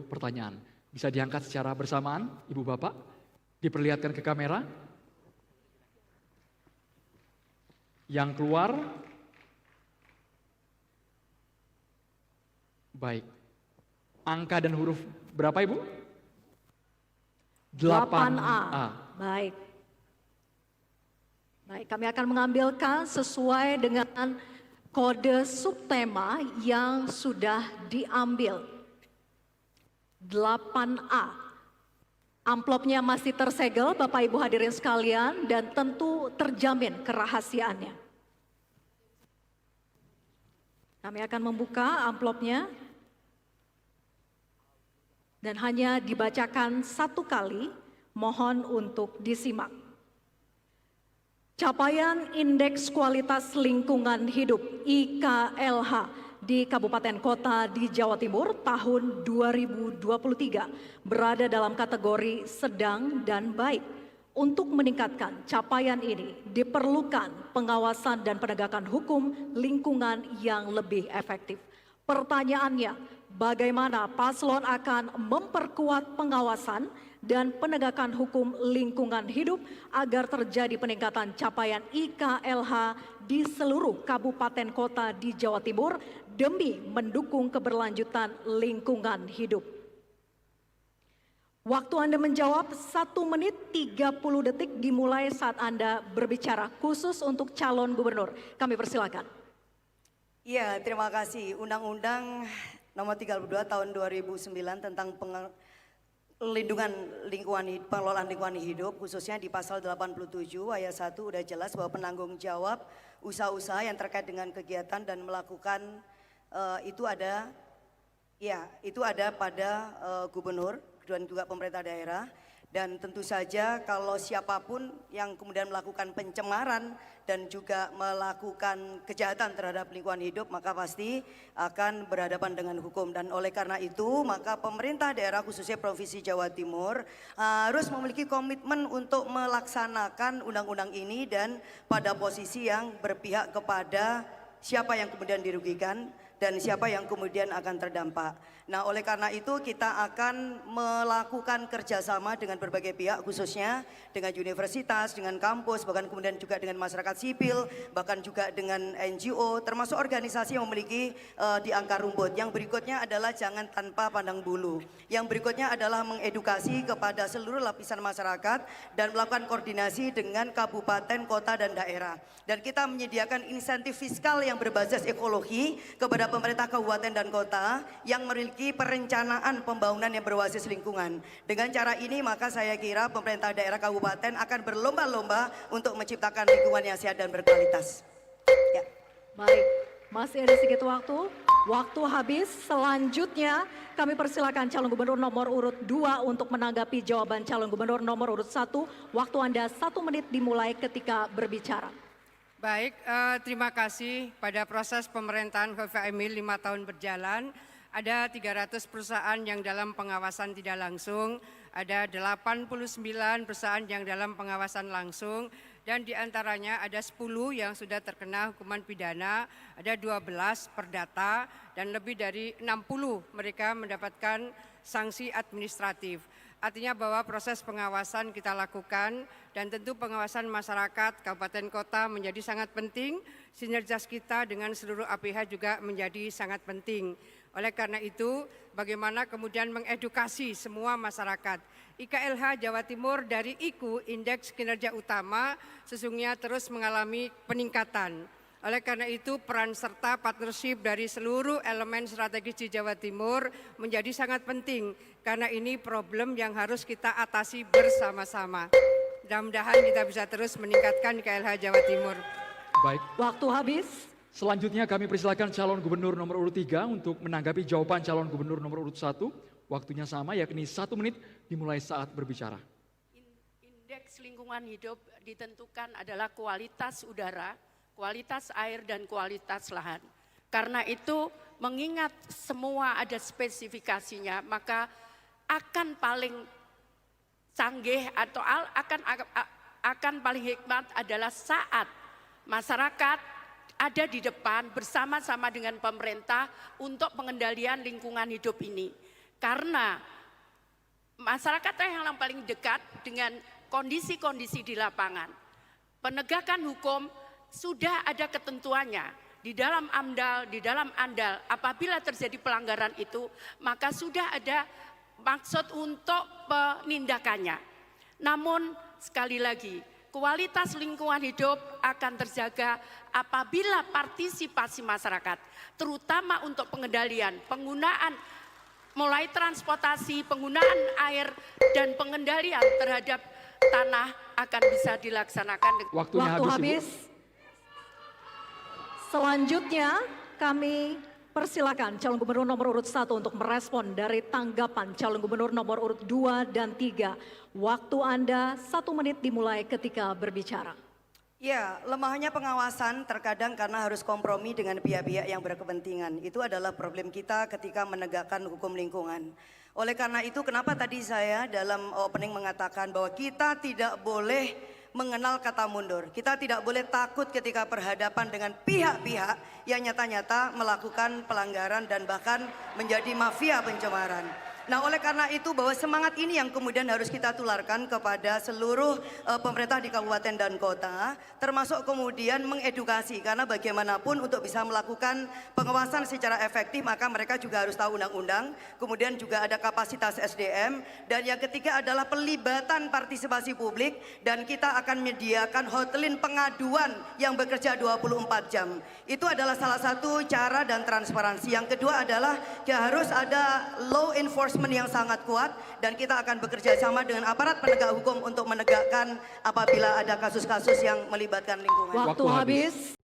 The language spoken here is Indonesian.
pertanyaan. Bisa diangkat secara bersamaan, Ibu Bapak. Diperlihatkan ke kamera. Yang keluar. Baik. Angka dan huruf berapa Ibu? 8A. Baik. Baik, kami akan mengambilkan sesuai dengan kode subtema yang sudah diambil. 8A. Amplopnya masih tersegel Bapak Ibu hadirin sekalian dan tentu terjamin kerahasiaannya. Kami akan membuka amplopnya dan hanya dibacakan satu kali, mohon untuk disimak. Capaian Indeks Kualitas Lingkungan Hidup IKLH di Kabupaten Kota di Jawa Timur tahun 2023 berada dalam kategori sedang dan baik. Untuk meningkatkan capaian ini diperlukan pengawasan dan penegakan hukum lingkungan yang lebih efektif. Pertanyaannya, bagaimana paslon akan memperkuat pengawasan dan penegakan hukum lingkungan hidup agar terjadi peningkatan capaian IKLH di seluruh kabupaten kota di Jawa Timur demi mendukung keberlanjutan lingkungan hidup? Waktu Anda menjawab 1 menit 30 detik dimulai saat Anda berbicara, khusus untuk calon gubernur. Kami persilakan. Iya, terima kasih. Undang-Undang Nomor 32 Tahun 2009 tentang pengelolaan lingkungan hidup, khususnya di pasal 87 ayat 1 udah jelas bahwa penanggung jawab usaha-usaha yang terkait dengan kegiatan dan melakukan itu ada pada gubernur dan juga pemerintah daerah. Dan tentu saja kalau siapapun yang kemudian melakukan pencemaran dan juga melakukan kejahatan terhadap lingkungan hidup, maka pasti akan berhadapan dengan hukum. Dan oleh karena itu maka pemerintah daerah khususnya Provinsi Jawa Timur harus memiliki komitmen untuk melaksanakan undang-undang ini dan pada posisi yang berpihak kepada siapa yang kemudian dirugikan dan siapa yang kemudian akan terdampak. Nah, oleh karena itu kita akan melakukan kerjasama dengan berbagai pihak, khususnya dengan universitas, dengan kampus, bahkan kemudian juga dengan masyarakat sipil, bahkan juga dengan NGO, termasuk organisasi yang memiliki di akar rumput. Yang berikutnya adalah jangan tanpa pandang bulu. Yang berikutnya adalah mengedukasi kepada seluruh lapisan masyarakat dan melakukan koordinasi dengan kabupaten, kota, dan daerah. Dan kita menyediakan insentif fiskal yang berbasis ekologi kepada pemerintah kabupaten dan kota yang memiliki perencanaan pembangunan yang berbasis lingkungan. Dengan cara ini maka saya kira pemerintah daerah kabupaten akan berlomba-lomba untuk menciptakan lingkungan yang sehat dan berkualitas. Ya. Baik, masih ada sedikit waktu. Waktu habis. Selanjutnya kami persilakan calon gubernur nomor urut 2 untuk menanggapi jawaban calon gubernur nomor urut 1. Waktu Anda 1 menit dimulai ketika berbicara. Baik, terima kasih. Pada proses pemerintahan Khofifah Emil 5 tahun berjalan, ada 300 perusahaan yang dalam pengawasan tidak langsung, ada 89 perusahaan yang dalam pengawasan langsung, dan diantaranya ada 10 yang sudah terkena hukuman pidana, ada 12 perdata, dan lebih dari 60 mereka mendapatkan sanksi administratif. Artinya bahwa proses pengawasan kita lakukan dan tentu pengawasan masyarakat kabupaten kota menjadi sangat penting, sinergitas kita dengan seluruh APH juga menjadi sangat penting. Oleh karena itu, bagaimana kemudian mengedukasi semua masyarakat. IKLH Jawa Timur dari IKU, Indeks Kinerja Utama, sesungguhnya terus mengalami peningkatan. Oleh karena itu, peran serta partnership dari seluruh elemen strategis di Jawa Timur menjadi sangat penting, karena ini problem yang harus kita atasi bersama-sama. Mudah-mudahan kita bisa terus meningkatkan IKLH Jawa Timur. Baik. Waktu habis. Selanjutnya kami persilakan calon gubernur nomor urut 3 untuk menanggapi jawaban calon gubernur nomor urut 1. Waktunya sama, yakni 1 menit dimulai saat berbicara. Indeks lingkungan hidup ditentukan adalah kualitas udara, kualitas air, dan kualitas lahan. Karena itu mengingat semua ada spesifikasinya, maka akan paling canggih atau akan paling hikmat adalah saat masyarakat ada di depan bersama-sama dengan pemerintah untuk pengendalian lingkungan hidup ini. Karena masyarakat yang paling dekat dengan kondisi-kondisi di lapangan. Penegakan hukum sudah ada ketentuannya di dalam AMDAL, di dalam ANDAL. Apabila terjadi pelanggaran itu, maka sudah ada maksud untuk penindakannya. Namun sekali lagi, kualitas lingkungan hidup akan terjaga apabila partisipasi masyarakat, terutama untuk pengendalian, penggunaan mulai transportasi, penggunaan air, dan pengendalian terhadap tanah akan bisa dilaksanakan. Waktunya Waktu habis, habis. Ibu. Selanjutnya kami persilakan calon gubernur nomor urut 1 untuk merespon dari tanggapan calon gubernur nomor urut 2 dan 3. Waktu Anda 1 menit dimulai ketika berbicara. Ya, lemahnya pengawasan terkadang karena harus kompromi dengan pihak-pihak yang berkepentingan. Itu adalah problem kita ketika menegakkan hukum lingkungan. Oleh karena itu, kenapa tadi saya dalam opening mengatakan bahwa kita tidak boleh mengenal kata mundur. Kita tidak boleh takut ketika berhadapan dengan pihak-pihak yang nyata-nyata melakukan pelanggaran dan bahkan menjadi mafia pencemaran. Nah, oleh karena itu bahwa semangat ini yang kemudian harus kita tularkan kepada seluruh pemerintah di kabupaten dan kota, termasuk kemudian mengedukasi, karena bagaimanapun untuk bisa melakukan pengawasan secara efektif maka mereka juga harus tahu undang-undang, kemudian juga ada kapasitas SDM, dan yang ketiga adalah pelibatan partisipasi publik, dan kita akan menyediakan hotline pengaduan yang bekerja 24 jam. Itu adalah salah satu cara dan transparansi. Yang kedua adalah ya harus ada law enforcement yang sangat kuat, dan kita akan bekerja sama dengan aparat penegak hukum untuk menegakkan apabila ada kasus-kasus yang melibatkan lingkungan. Waktu Waktu habis. habis.